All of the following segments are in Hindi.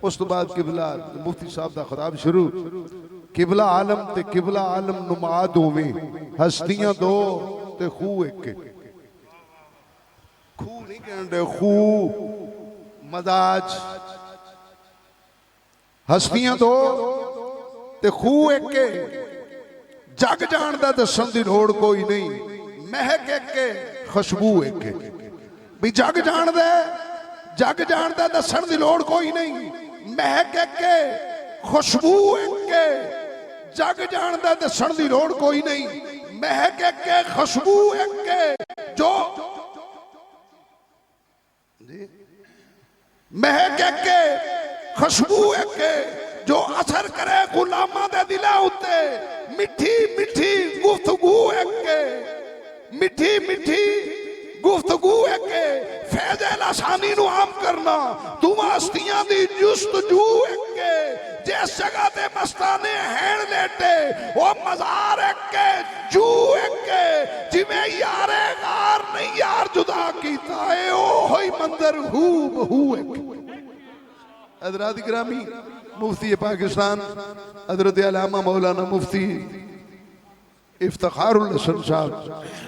उस तो बाद किबला मुफ्ती साहब का खिताब शुरू। किबला आलम ते किबला आलम नुमाद होवे, हस्तियां दो ते खूह एक। खूह नहीं कहते, खूह मजाज। हस्तियां दो ते खूह एक। जग जानदा दसन दी लोड़ कोई नहीं, महक एक खुशबू एक। भी जग जानदा दसन दी लोड़ कोई नहीं, महक एक खुशबू एक। जग जानदा दसन दी लोड़ कोई नहीं, महक एक खुशबू एक। जो महक एक खुशबू एक जो असर करे गुलामा दे दिला उत्ते। मिठी मिठी गुफ्तगू एक, मिठी मिठी गुफ्तगू एक। फैज़ल आसानी नु आम करना, तुम हस्तियां दी जुस्तजू एक। जिस जगह ते मस्ताने हैन लेटे वो मजार एक जू एक। जिमें यारे गार नहीं यार जुदा कीता है, ओ होई मंदर हू बहू एक। हज़रात गिरामी, मुफ्ती पाकिस्तान हज़रत अल्लामा मौलाना मुफ्ती इफ्तिखारुल हसन साहब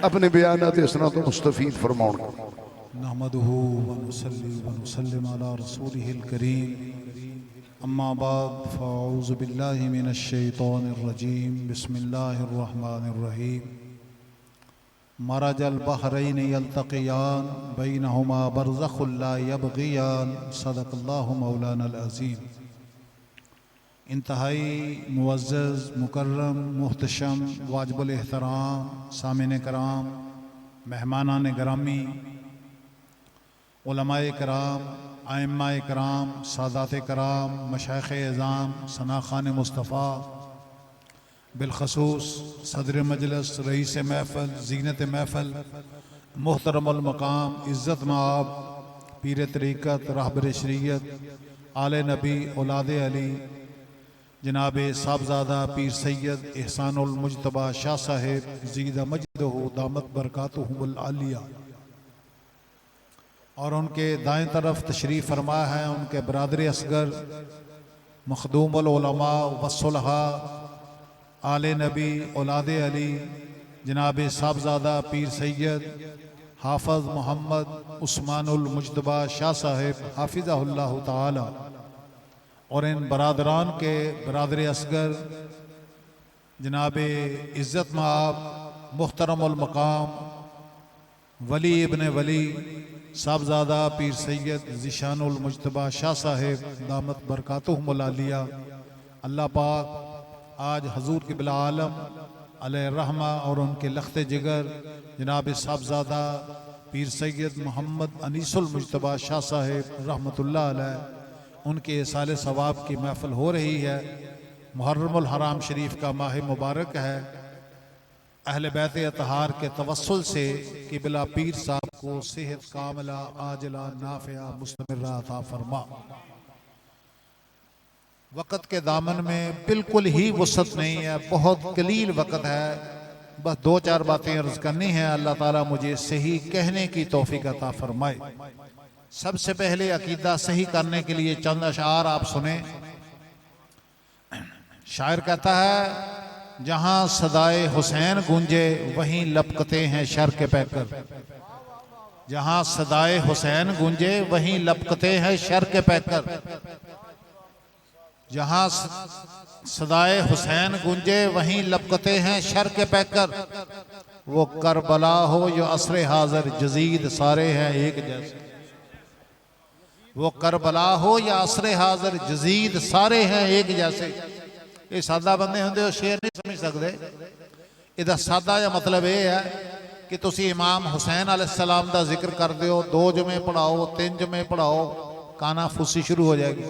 अपने बयानात इसनात मुस्तफ़ीद फरमाउन। नहमदुहु व नुसल्ली व नुसल्लिम अला रसूलिहिल करीम, अम्मा बाद फ़अऊज़ु बिल्लाहि मिनश शैतानिर रजीम, बिस्मिल्लाहिर रहमानिर रहीम। मरजल बहरैन यल्तक़ियान बैनहुमा बरज़ख़ुन ला यबग़ियान, सदक़ल्लाहु मौलानल अज़ीम। इंतहाई मुअज़्ज़ज़ मुकर्रम मुहतशम वाजिबुल एहतराम सामिन कराम, मेहमानान गिरामी, उलमाए कराम, आइम्माए कराम, सादात कराम, मशाइख़ एज़ाम, सनाख़ान मुस्तफ़ा, बिलखसूस सदर मजलिस, रईस महफ़ल, ज़ीनत महफ़ल, मुहतरमुल मकाम, इज़्ज़त माब, पीर तरीक़त, रहबर शरीयत, आले नबी, औलादे अली, जनाब साहबजादा पीर सैयद एहसानुल मुज्तबा शाह साहेब ज़ीदा मजदहु दामत बरकातुहुमुल आलिया, और उनके दाएं तरफ तशरीफ़ फरमा है उनके बरादर असगर मखदूमुल उलमा वस्सुलहा, आले नबी, औलादे अली, जनाब साहबजादा पीर सैयद हाफ़िज़ मोहम्मद उस्मानुल मुज्तबा शाह साहेब हाफिज़हुल्लाह ताला, और इन बरादरान के बरादर असगर जनाब इज़्ज़त माब मुहतरमुल मकाम वली इब्न वली साहबजादा पीर सैयद ज़ीशानुल मुज्तबा शाह साहेब दामत बरकातुहुमुल आलिया। अल्लाह पाक आज हजूर क़िबला आलम अलैहि रहमा और उनके लख्त जिगर जनाब साहबजादा पीर सैयद मोहम्मद अनीसुल मुज्तबा शाह साहेब रहमतुल्लाह अलैह, उनके साले सवाब की महफ़िल हो रही है। मुहर्रमुल हराम शरीफ का माह मुबारक है। अहले बैत अतहार के तवस्सुल से क़िबला पीर साहब को सेहत कामिला आजिला नाफ़िया मुस्तमिर्रा अता फरमा। वक़्त के दामन में बिल्कुल ही वुसअत नहीं है, बहुत कलील वक़्त है। बस दो चार बातें अर्ज़ करनी है, अल्लाह ताला मुझे सही कहने की तौफ़ीक़ अता फरमाए। सबसे पहले अकीदा सही करने के लिए चंद अशार आप सुने। शायर कहता है, जहां सदाए हुसैन गूंजे वहीं लपकते हैं शर के पैकर। जहां सदाए हुसैन गूंजे वहीं लपकते हैं शर के पैकर। जहां सदाए हुसैन गूंजे वहीं लपकते हैं शर के पैकर। वो करबला हो या असरे हाजिर जजीद सारे हैं एक जैसे। वो करबला हो या असरे हाजिर जजीद सारे हैं एक जैसे। ये सादा बंदे होंगे वो शेर नहीं समझ सकते। इहदा सादा या मतलब यह है कि तुसी इमाम हुसैन अलैहिस्सलाम का जिक्र कर दो, दो जुमे पढ़ाओ, तीन जुमे पढ़ाओ, काना फूसी शुरू हो जाएगी,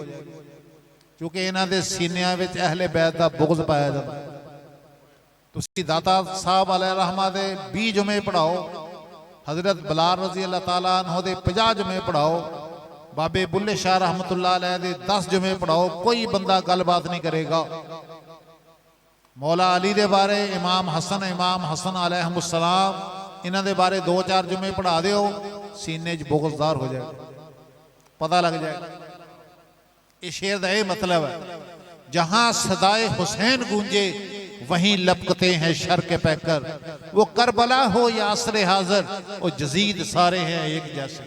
क्योंकि इन्हों के सीनिया में अहले बैत का बुग़्ज़ पाया जाता है। तुसी दाता साहब अलैहि रहमा दे 20 जुमे पढ़ाओ, हज़रत बिलाल रज़ी अल्लाह ताला अन्हु दे 50 जुमे पढ़ाओ, बाबे बुल्ले शाह रहमतुल्लाह अलैह दे 10 जुमे पढ़ाओ, कोई बंदा गलबात नहीं करेगा। मौला अली दे बारे, इमाम हसन अलैहिस्सलाम, इन्हों दे बारे 2-4 जुमे पढ़ा दो, सीने च बुग़्ज़दार हो जाएगा, पता लग जाएगा। ये शेर का ये मतलब है, जहां सदाए हुसैन गूंजे वहीं लपकते हैं शर के पैकर। वो करबला हो या असरे हाजिर, वो जजीद सारे हैं एक जैसे।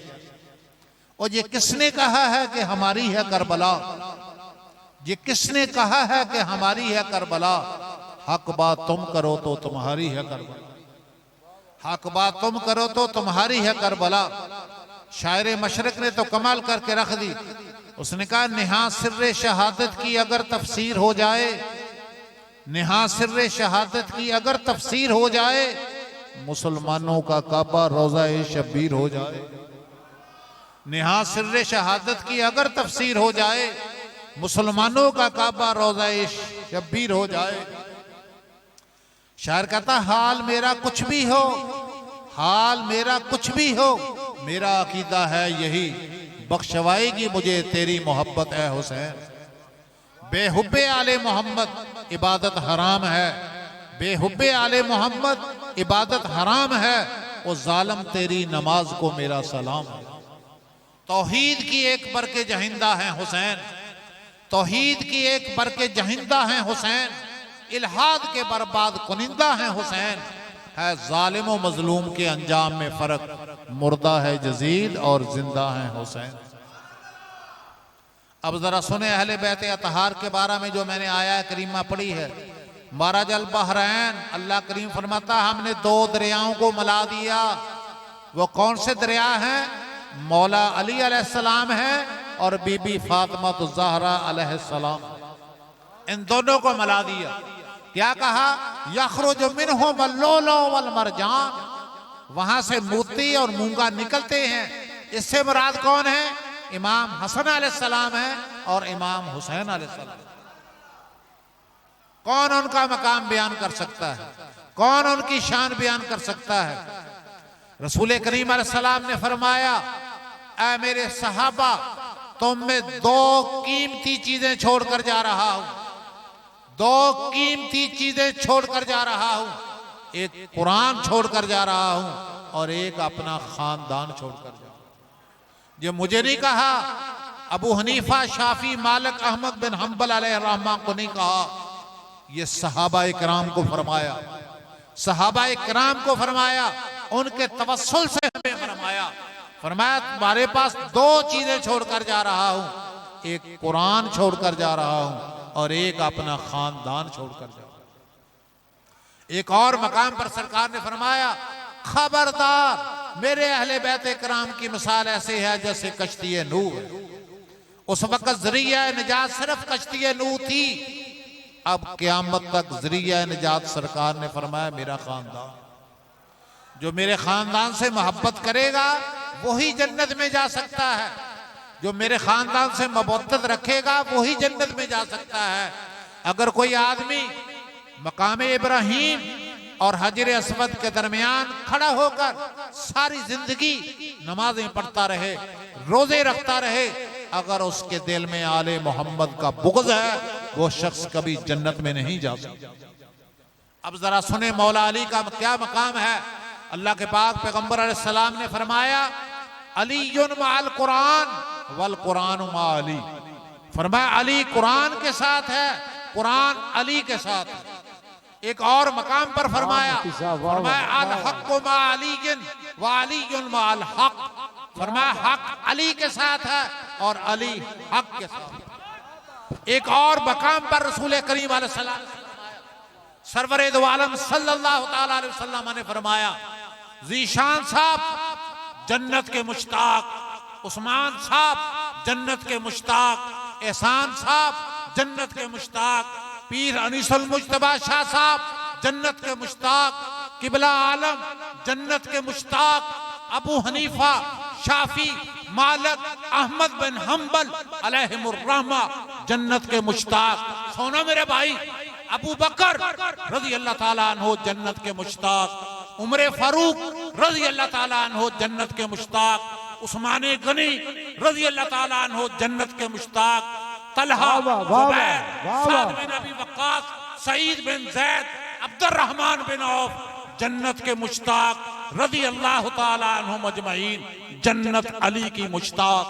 और ये किसने कहा है कि हमारी है करबला? ये किसने कहा है कि हमारी है करबला? हक बात तुम करो तो तुम्हारी है करबला, हक बात तुम करो तो तुम्हारी है करबला। शायर मशरक ने तो कमाल करके रख दी। उसने कहा निहा सिर्रे शहादत की अगर तफसीर हो जाए, निहा सिर्रे शहादत की अगर तफसीर हो जाए, मुसलमानों का काबा रोजा शब्बीर हो जाए। निहा सिर्रे शहादत की अगर तफसीर हो जाए, मुसलमानों का काबा रोजा शब्बीर हो जाए। शायर कहता हाल मेरा कुछ भी हो, हाल मेरा कुछ भी हो, मेरा अकीदा है यही, बख्शवाएगी मुझे तेरी मोहब्बत है हुसैन। बेहुब्बे आले मोहम्मद इबादत हराम है, बेहुब्बे आले मोहम्मद इबादत हराम है। वो जालिम तेरी नमाज को मेरा सलाम है। तौहीद की एक बरके जहिंदा है हुसैन, तौहीद की एक बरके जहिंदा है हुसैन। इल्हाद के बर्बाद कुनिंदा है हुसैन। है जालिम व मजलूम के अंजाम में फर्क, मुर्दा है जजीद और जिंदा है हुसैन। अब जरा सुने अहले बैत अतहार के बारे में जो मैंने आया करीमा पढ़ी है। महाराज अल बहरैन, अल्लाह करीम फरमाता हमने दो दरियाओं को मिला दिया। वो कौन से दरिया हैं? मौला अली अलैहिस्सलाम है और बीबी फातिमा तो ज़हरा अलैहिस्सलाम। इन दोनों को मिला दिया। क्या कहा? यखरुज मिन्हु वल्लुलु वल मरजान, वहां से मोती और मूंगा निकलते हैं। इससे मुराद कौन है? इमाम हसन अलैहिस्सलाम है और इमाम हुसैन अलैहिस्सलाम। कौन उनका मकाम बयान कर सकता है? कौन उनकी शान बयान कर सकता है? रसूल करीम अलैहिस्सलाम ने फरमाया, ऐ मेरे सहाबा, तुम में दो कीमती चीजें छोड़कर जा रहा हूं, दो कीमती चीजें छोड़कर जा रहा हूं। एक कुरान छोड़कर जा रहा हूं और एक अपना खानदान छोड़कर जा रहा हूं। ये मुझे नहीं कहा, अबू हनीफा, शाफी, मालिक, अहमद बिन हंबल अलैहिर्रहमान को नहीं कहा, ये सहाबा इकराम को फरमाया, सहाबा इकराम को फरमाया। उनके तवस्सुल से हमें फरमाया, फरमाया तुम्हारे पास दो चीजें छोड़कर जा रहा हूं, एक कुरान छोड़कर जा रहा हूं और एक अपना खानदान छोड़कर जा रहा हूं। एक और मकाम पर सरकार ने फरमाया, खबरदार, मेरे अहले बैत कराम की मिसाल ऐसे है जैसे कश्ती नूह है। उस वक्त जरिया निजात सिर्फ कश्ती नूह थी, अब क़यामत तक जरिया निजात सरकार ने फरमाया मेरा खानदान। जो मेरे खानदान से मोहब्बत करेगा वही जन्नत में जा सकता है, जो मेरे खानदान से मोहब्बत रखेगा वही जन्नत में जा सकता है। अगर कोई आदमी मकाम इब्राहीम और हजर अस्वद के दरमियान खड़ा होकर सारी जिंदगी नमाजें पढ़ता रहे, रोजे रखता रहे, अगर उसके दिल में आले मोहम्मद का बुग़्ज़ है, वो शख्स कभी जन्नत में नहीं जा सकता। अब जरा सुने मौला अली का क्या मकाम है। अल्लाह के पाक पैगंबर अलैहिस्सलाम ने फरमाया, अलीयुन मअल कुरान वल कुरान मा अली। फरमाया अली कुरान के साथ है, कुरान अली के साथ है। एक और मकाम पर फरमाया, फरमाया अल हक़्क़ु मा अलीयिन व अलीयुन मअल हक़्क़। फरमाया हक अली के साथ है और अली हक के साथ। एक और मकाम पर रसूल करीम अलैहिस्सलाम ने फरमाया, सरवरे दो आलम सल्लल्लाहु तआला अलैहि वसल्लम ने फरमाया, ज़ीशान साहब जन्नत के मुश्ताक, उस्मान साहब जन्नत के मुश्ताक, एहसान साहब जन्नत के मुश्ताक, पीर अनीसुल मुज्तबा शाह साहब जन्नत के मुश्ताक, किबला आलम जन्नत के मुश्ताक, अबू हनीफा, शाफी, मालिक, अहमद बिन हंबल अलैहिमुर्रहमा जन्नत के मुश्ताक। सोना मेरे भाई, अबू बकर रज़ी अल्लाह ताला अन्हु जन्नत के मुश्ताक, उमर फारूक रज़ी अल्लाह ताला अन्हु जन्नत के मुश्ताक, उस्मान गनी रज़ी अल्लाह ताला अन्हु जन्नत के मुश्ताक, तलहा, ज़ुबैर, साद बिन अबी वक्कास, सईद बिन ज़ैद, अब्दुर्रहमान बिन औफ जन्नत के मुश्ताक, रज़ी अल्लाह ताला अन्हुम अजमईन जन्नत अली की मुश्ताक।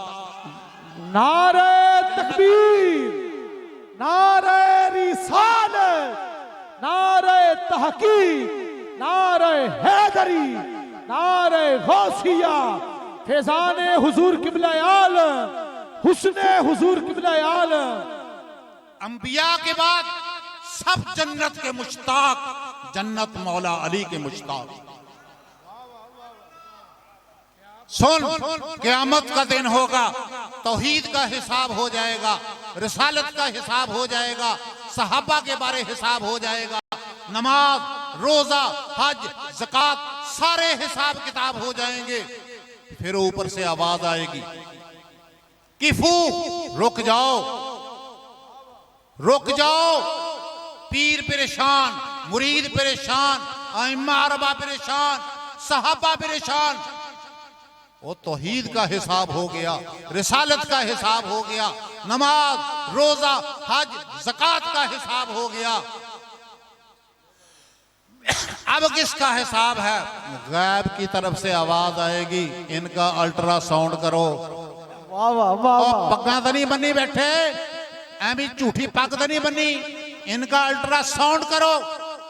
नारे तकबीर, नारे रिसालत, नारे तहकीक, नारे हैदरी, नारे गौसिया, फैजाने हुजूर किबला आलम, हुस्ने हुजूर किबला आलम। अंबिया के बाद सब जन्नत के मुश्ताक, जन्नत मौला अली के मुश्ताक। सुन, क़यामत का दिन होगा, तौहीद का हिसाब हो जाएगा, रिसालत का हिसाब हो जाएगा, सहाबा के बारे हिसाब हो जाएगा, नमाज, रोजा, हज, ज़कात, सारे हिसाब किताब हो जाएंगे। फिर ऊपर से आवाज आएगी, किफू, रुक जाओ, रुक जाओ। पीर परेशान, मुरीद परेशान, आइम्मा अरबा परेशान, सहाबा परेशान। वो तौहीद का हिसाब हो गया, रिसालत का हिसाब हो गया, नमाज, रोजा, हज, ज़कात का हिसाब हो गया। अब किसका हिसाब है? गैब की तरफ से आवाज आएगी, इनका अल्ट्रासाउंड करो। वाह वाह वाह। पग्गा तो नहीं बनी बैठे, ऐवी झूठी पग तो नहीं बनी, इनका अल्ट्रासाउंड करो,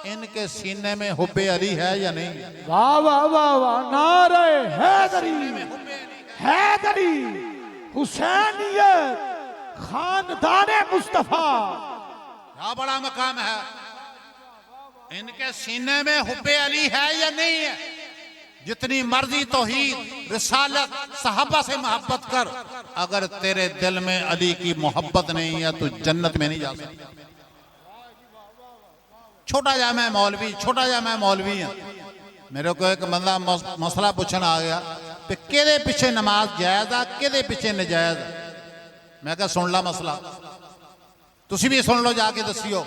इनके सीने में हुब्बे अली है या नहीं। वाह वाह वाह वाह। नारे हैदरी, हैदरी, हुसैनियत, खानदाने मुस्तफा। क्या बड़ा मकाम है, इनके सीने में हुब्बे अली है या नहीं है। जितनी मर्जी तौहीद, रिसालत, सहाबा से मोहब्बत कर, अगर तेरे दिल में अली की मोहब्बत नहीं है तो जन्नत में नहीं जा सकता। छोटा जा मैं मौलवी, छोटा जा मैं मौलवी हूं। मेरे को एक बंदा मसला पूछन आ गया कि किहदे पिछे नमाज जायज़ आ, किहदे पिछे नजायज़। मैं कहा सुन ला मसला, तुसी भी सुन लो, जाके दसियो।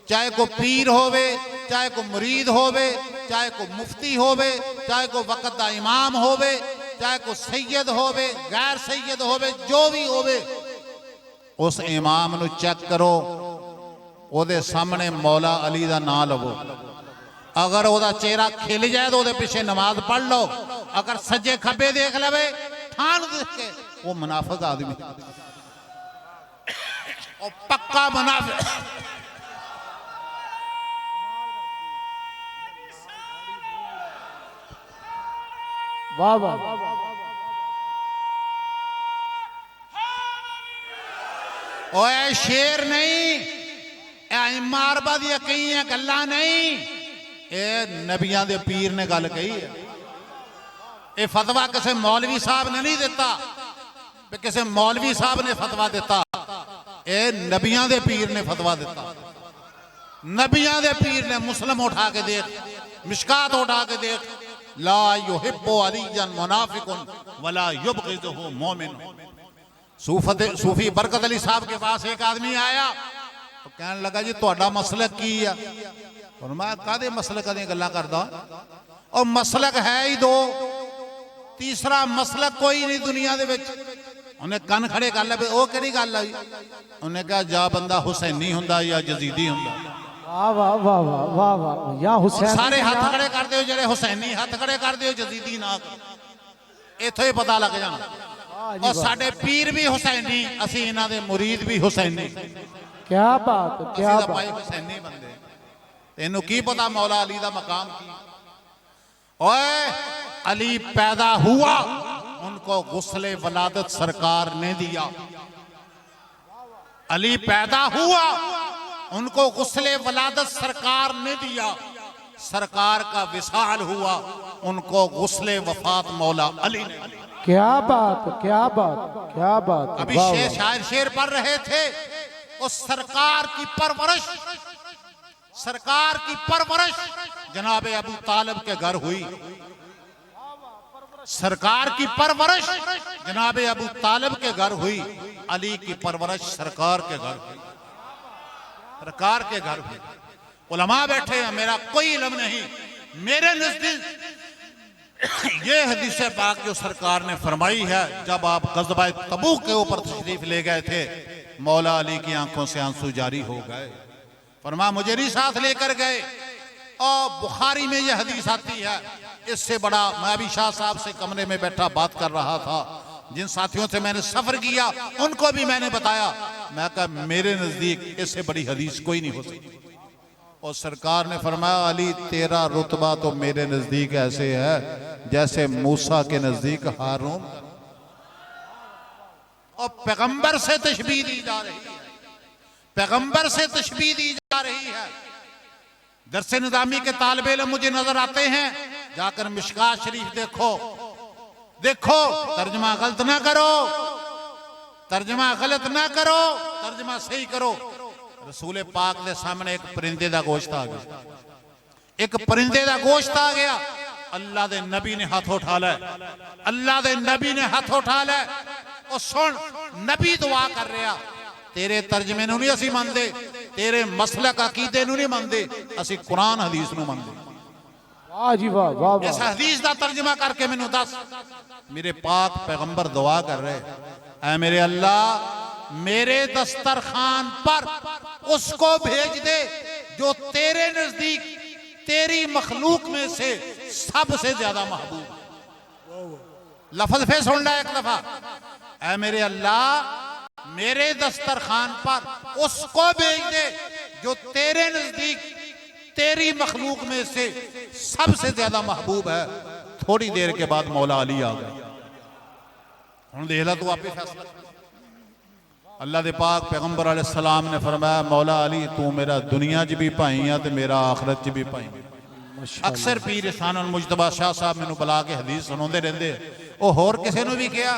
चाहे को पीर होवे, चाहे को मुरीद होवे, चाहे को मुफ्ती होवे, चाहे को वक्त दा इमाम होवे, चाहे को सैयद होवे, गैर सैयद होवे, जो भी होवे, उस इमाम नू चेक करो, ओदे सामने मौला अली दा नाम लवो। अगर ओदा चेहरा खिल जाए तो ओदे पीछे नमाज पढ़ लो, अगर सज्जे खब्बे देख लवे, ठान देख के, वो मुनाफिक आदमी, और पक्का मुनाफिक। वाह वाह। ओए शेर नहीं, मारबा दी कई गल्लां नहीं, ये नबियां दे पीर ने गल कही है। ये फतवा किसी मौलवी साहब ने नहीं दिता, किसी मौलवी साहब ने फतवा दिता, ये नबियां दे पीर ने फतवा दिता। नबियां दे पीर ने मुस्लिम उठा के देख, मिशकात उठा के देख, ला युहिब्बु अलिय्यन मुनाफिकुन वला युबग़िज़ुहु मोमिन। सूफी बरकत अली साहब के पास एक आदमी आया तो कहने लगा जी तुहाडा मसलक की है। और मैं कादे मसलक दी गल्लां करदा, और मसलक है ही दो, तीसरा मसलक कोई नहीं दुनिया दे विच। उन्हें कन खड़े कर ले, वो केड़ी गल आई? उन्हें कहा जा बंदा हुसैनी हुंदा या यजीदी हुंदा। वाह वाह वाह वाह वाह वाह। या हुसैन सारे हाथ खड़े कर दिओ, जेड़े हुसैनी हाथ खड़े कर दिओ, यजीदी ना करो। इथों ही पता लग जाना। और साडे पीर भी हुसैनी, असी इन्हां दे मुरीद भी हुसैनी। क्या बात, क्या असी बात। हुसैनी बंदे, तेनू की पता मौला अली दा मकाम की। ओए अली पैदा हुआ, उनको गुस्ले वलादत सरकार ने दिया। अली पैदा हुआ, उनको गुस्ले वलादत सरकार ने दिया। सरकार का विसाल हुआ, उनको गुस्ले वफात मौला अली ने दिया। क्या बात, क्या बात, क्या बात। अभी शायर शेर पढ़ रहे थे, उस सरकार की परवरिश, सरकार की परवरिश जनाबे अबू तालिब के घर हुई। सरकार की परवरिश जनाबे अबू तालिब के घर हुई। अली की परवरिश सरकार के घर हुई, सरकार के घर हुई। उलमा बैठे हैं, मेरा कोई इल्म नहीं, मेरे नजदीक ये हदीस पाक जो सरकार ने फरमाई है, जब आप ग़ज़वा तबूक के ऊपर तशरीफ ले गए थे, मौला अली की आंखों से आंसू जारी हो गए। फरमा मुझे नहीं साथ लेकर गए। और बुखारी में यह हदीस आती है, इससे बड़ा, मैं अभी शाह साहब से कमरे में बैठा बात कर रहा था जिन साथियों से मैंने सफर किया उनको भी मैंने बताया, मैं कहा मेरे नजदीक इससे बड़ी हदीस कोई नहीं हो सकती। और सरकार ने फरमाया अली तेरा रुतबा तो मेरे नजदीक ऐसे है जैसे मूसा के नजदीक हारून। और पैगंबर से तशबीह दी जा रही है, पैगंबर से तशबीह दी जा रही है। दरसे निजामी के तालिब इल्म मुझे नजर आते हैं, जाकर मिशकात शरीफ देखो, देखो तर्जमा गलत ना करो, तर्जमा गलत ना करो, तर्जमा सही करो। रसूल पाक के सामने एक परिंदे का गोश्त आ गया, एक परिंदे का गोश्त आ गया। अल्लाह दे नबी ने हाथ उठा लिया, अल्लाह दे नबी ने हाथ उठा लिया। और सुन नबी दुआ कर रहा, तेरे तर्जमे नूं नहीं असीं मनदे, तेरे मसलक अकीदे नूं नहीं मनदे, असीं कुरान हदीस नूं मनदे। वाह जी वाह, वाह वाह। इस हदीस का तर्जमा करके मैनू दस। मेरे पाक पैगंबर दुआ कर रहे, ऐ मेरे अल्लाह मेरे दस्तरखान पर उसको भेज दे जो तेरे नजदीक तेरी मखलूक में से सबसे ज्यादा महबूब। लफ्ज फिर सुन ला एक दफा, ऐ मेरे अल्लाह मेरे दस्तरखान पर उसको भेज दे जो तेरे नजदीक तेरी मखलूक में से सबसे ज्यादा महबूब है। थोड़ी देर के बाद मौला अली आ गए। हुण देख ला तू आपे फैसला। अल्लाह दे पाक पैगंबर अलैहि सलाम ने फरमाया मौला अली तू मेरा दुनिया च भी भाई है ते मेरा आखरत च भी भाई। अक्सर पीर इहसान अल मुजतबा शाह साहब मैनू बुला के हदीस सुनाते रहते, वो होर किसी ने भी किया।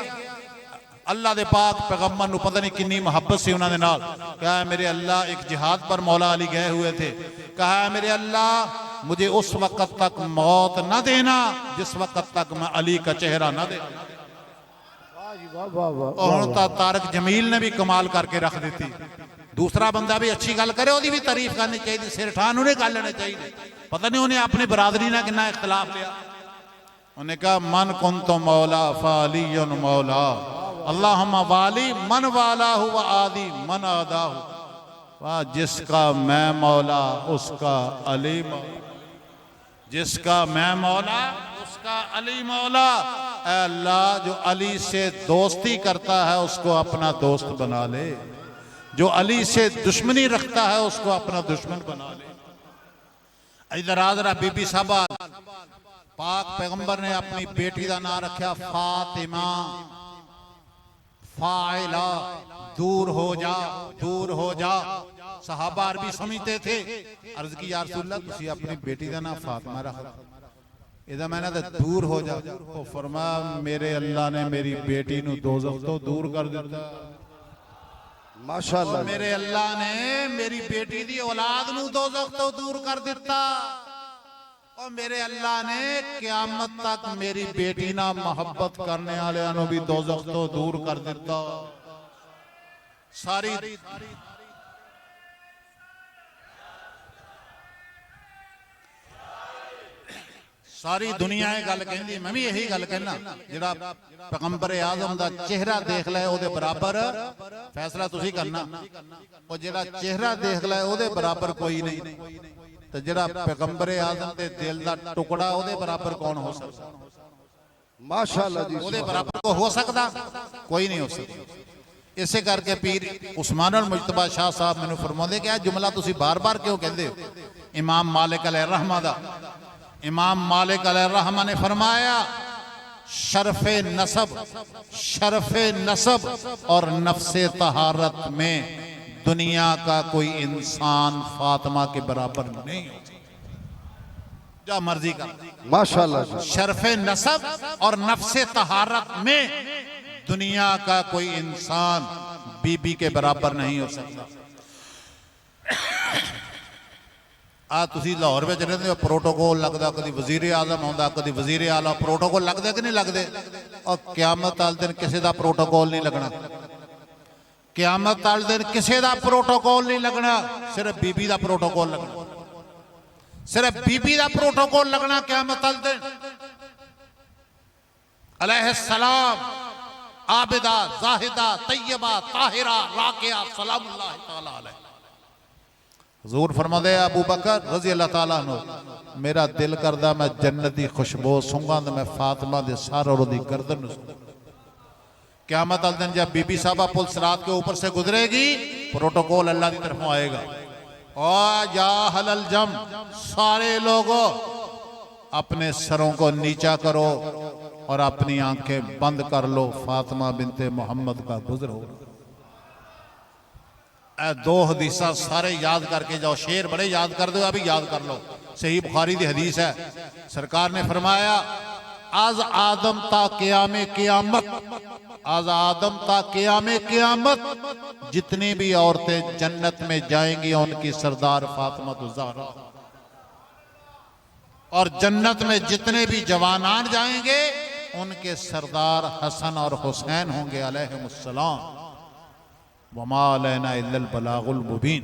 अल्लाह दे पाक पैगंबर नू पता नहीं कितनी मोहब्बत सी उन्होंने नाल। कहा मेरे अल्लाह एक जिहाद पर मौला अली गए हुए थे, कहा मेरे अल्लाह मुझे उस वक्त तक मौत न देना जिस वक्त तक मैं अली का चेहरा न दे। और तारक जमील ने भी कमाल करके रख दी। दूसरा बंदा भी अच्छी गल करे ओदी भी तारीफ करनी चाहिए, सिर ठान उन्हें गल लेनी चाहिए। पता नहीं उन्हें अपनी बरादरी ना कितना इख्तलाफ लिया। उन्हें कहा मन कुन तो मौला फालियन मौला अल्लाहुम्मा वाली मन वाला हुआ आदि मन आदा हूँ। वाह जिसका मैं मौला उसका अली मौला, जिसका मैं मौला उसका अली मौला। ऐ अल्लाह जो अली से दोस्ती करता है उसको अपना दोस्त बना ले, जो अली से दुश्मनी रखता है उसको अपना दुश्मन बना ले। इधर आजरा बीबी साहबा पाक पैगंबर ने अपनी बेटी का नाम रखा फातिमा। फाइला दूर हो जा, दूर हो जा। सहाबा अरबी समझते थे। अर्ज की या रसूल अल्लाह तुसी अपनी बेटी का नाम फातिमा रख, इहदा मैंने तो दूर हो जा। तो फरमाया मेरे अल्लाह ने मेरी बेटी नू दोज़ख तो दूर कर दिता। माशाअल्लाह मेरे अल्लाह ने मेरी बेटी दी औलाद नू दोज़ख तो दूर कर दिता। और मेरे अल्लाह ने क़यामत तक मेरी बेटी ना मोहब्बत करने वाले नू भी दोज़ख तो दूर कर दिता। सारी सारी दुनिया ये गल कहती, मैं भी यही गल कहना, जिहड़ा पैगंबर आजम दा चेहरा देख लै ओदे बराबर फैसला तुसी करना। और जिहड़ा चेहरा देख लै ओदे बराबर कोई नहीं, तो जिहड़ा पैगंबर आजम दे दिल दा टुकड़ा ओदे बराबर कौन हो सकता? माशाअल्लाह जी, ओदे बराबर को हो सकता कोई नहीं हो सकता। इसे करके पीर उस्मान अल मुजतबा शाह साहब मैनू फरमाते कि जुमला तुसी बार बार क्यों कहते हो? इमाम मालिक अलैहिर्रहमा दा, इमाम मालिक अलैहिर्रहमा ने फरमाया शरफ़े नसब, शरफ़े नसब और नफ्से तहारत में दुनिया का कोई इंसान फातिमा के बराबर नहीं हो सकता, जो मर्जी का। माशाअल्लाह जी, शरफ़े नसब और नफ्से तहारत में दुनिया का कोई इंसान बीबी के बराबर नहीं हो सकता। आ तुसी लाहौर में रहते हो, प्रोटोकॉल लगता, कभी वजीर आजम आता, कभी वजीर आला, प्रोटोकॉल लगते कि नहीं लगते? और क्यामत वाले दिन किसी का प्रोटोकॉल नहीं लगना, क्यामत वाले दिन किसी का प्रोटोकॉल नहीं लगना, सिर्फ बीबी का प्रोटोकॉल लगना, सिर्फ बीबी का प्रोटोकॉल लगना क्यामत वाले दिन। अलैहिस्सलाम आबिदा जाहिदा तैयबा ताहिरा राकिया सलामुल्लाह तआला अलैह। हुजूर फरमाते अबू बकर रजी अल्लाह तआला अन्हु, मेरा दिल करदा मैं जन्नत दी खुशबू सूंघां ते मैं फातिमा दे सर और ओदी गर्दन नूं सूंघां। क़यामत वाले दिन जब बीबी साहबा पुल सिरात के ऊपर से गुजरेगी, प्रोटोकॉल अल्लाह की तरफों आएगा, और या हलल जम, सारे लोगों अपने सरों को नीचा करो और अपनी आंखें बंद कर लो, फातिमा बिनते मोहम्मद का गुजर हो। दो हदीसा सारे याद करके जाओ, शेर बड़े याद कर दो, अभी याद कर लो। सही बुखारी की हदीस है, सरकार ने फरमाया आज आदम ता क़यामे क़यामत, आज आदम ता क़यामे क़यामत जितनी भी औरतें जन्नत में जाएंगी उनकी सरदार फातिमा ज़हरा, और जन्नत में जितने भी जवानान जाएंगे उनके सरदार हसन और हुसैन होंगे अलैहिमुस्सलाम। वमा अलैना इल्लल बलागुल मुबीन।